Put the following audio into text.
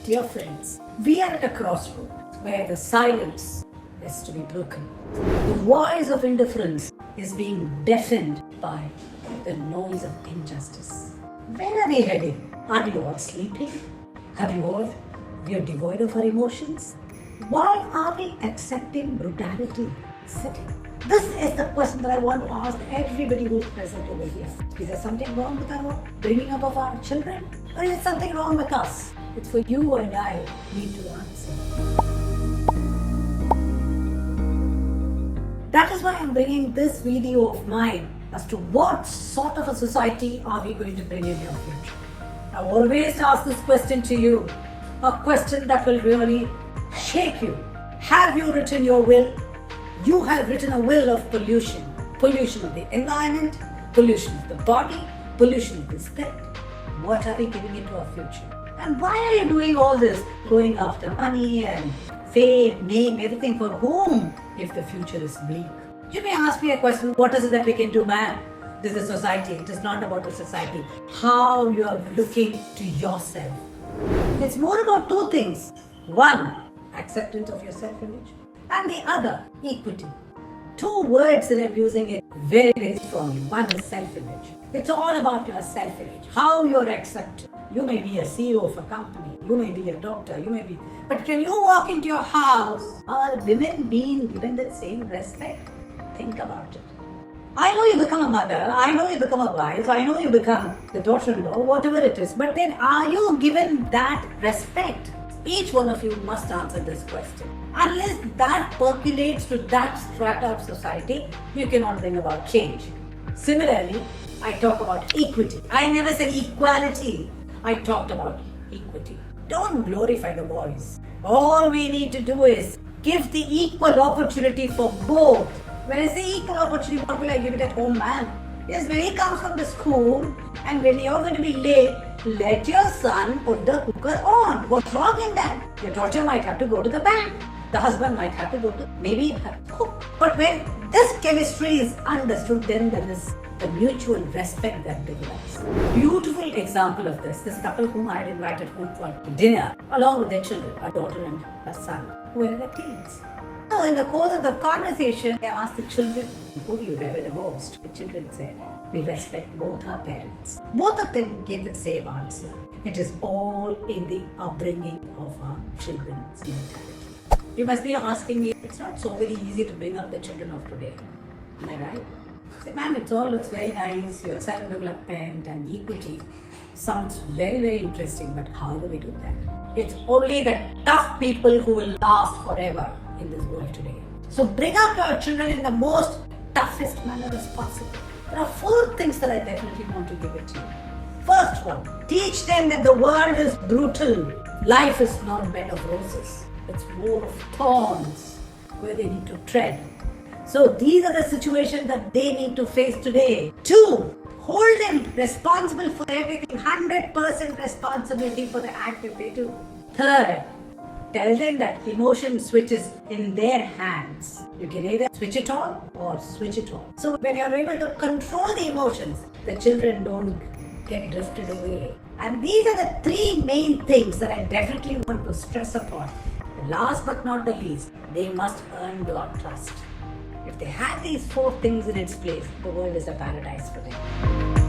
Dear friends, we are at a crossroad where the silence is to be broken. The voice of indifference is being deafened by the noise of injustice. Where are we heading? Are we all sleeping? Have you all? We are devoid of our emotions? Why are we accepting brutality? Sitting. This is the question that I want to ask everybody who's present over here. Is there something wrong with our bringing up of our children? Or is it something wrong with us? It's for you and I need to answer. That is why I'm bringing this video of mine as to what sort of a society are we going to bring in your future. I always ask this question to you, a question that will really shake you. Have you written your will? You have written a will of pollution. Pollution of the environment, pollution of the body, pollution of the spirit. What are we giving into our future? And why are you doing all this? Going after money and fame, name, everything for whom if the future is bleak? You may ask me a question, what is it that we can do, man? This is society. It is not about the society. How you are looking to yourself. It's more about two things. One, acceptance of your self-image. And the other, equity. Two words that I'm using it very, very strongly. One is self-image. It's all about your self-image. How you're accepted. You may be a CEO of a company. You may be a doctor. You may be... But when you walk into your house, are women being given the same respect? Think about it. I know you become a mother. I know you become a wife. I know you become the daughter-in-law, whatever it is. But then are you given that respect? Each one of you must answer this question. Unless that percolates to that strata of society, you cannot bring about change. Similarly, I talk about equity. I never said equality. I talked about equity. Don't glorify the boys. All we need to do is give the equal opportunity for both. When I say equal opportunity, what will I give it at home, man? Yes, when he comes from the school and when you're going to be late, let your son put the cooker on. What's wrong in that? Your daughter might have to go to the bank. The husband might have to go to, maybe have to cook. But when this chemistry is understood, then there is the mutual respect that develops. Beautiful example of this couple whom I had invited home for dinner, along with their children, a daughter and a son, who were in their teens. So in the course of the conversation, I asked the children, who do you revere the most? The children said, we respect both our parents. Both of them gave the same answer. It is all in the upbringing of our children's mentality. You must be asking me, it's not so very easy to bring up the children of today. Am I right? Say, ma'am, it all looks very nice, your self-development and equity sounds very, very interesting, but how do we do that? It's only the tough people who will last forever in this world today. So bring up your children in the most toughest manner as possible. There are 4 things that I definitely want to give it to you. First one, teach them that the world is brutal. Life is not a bed of roses. It's more of thorns where they need to tread. So these are the situations that they need to face today. 2, hold them responsible for everything. 100% responsibility for the act that they do. 3rd, tell them that emotion switches in their hands. You can either switch it on or switch it off. So when you're able to control the emotions, the children don't get drifted away. And these are the 3 main things that I definitely want to stress upon. Last but not the least, they must earn your trust. If they have these 4 things in its place, the world is a paradise for them.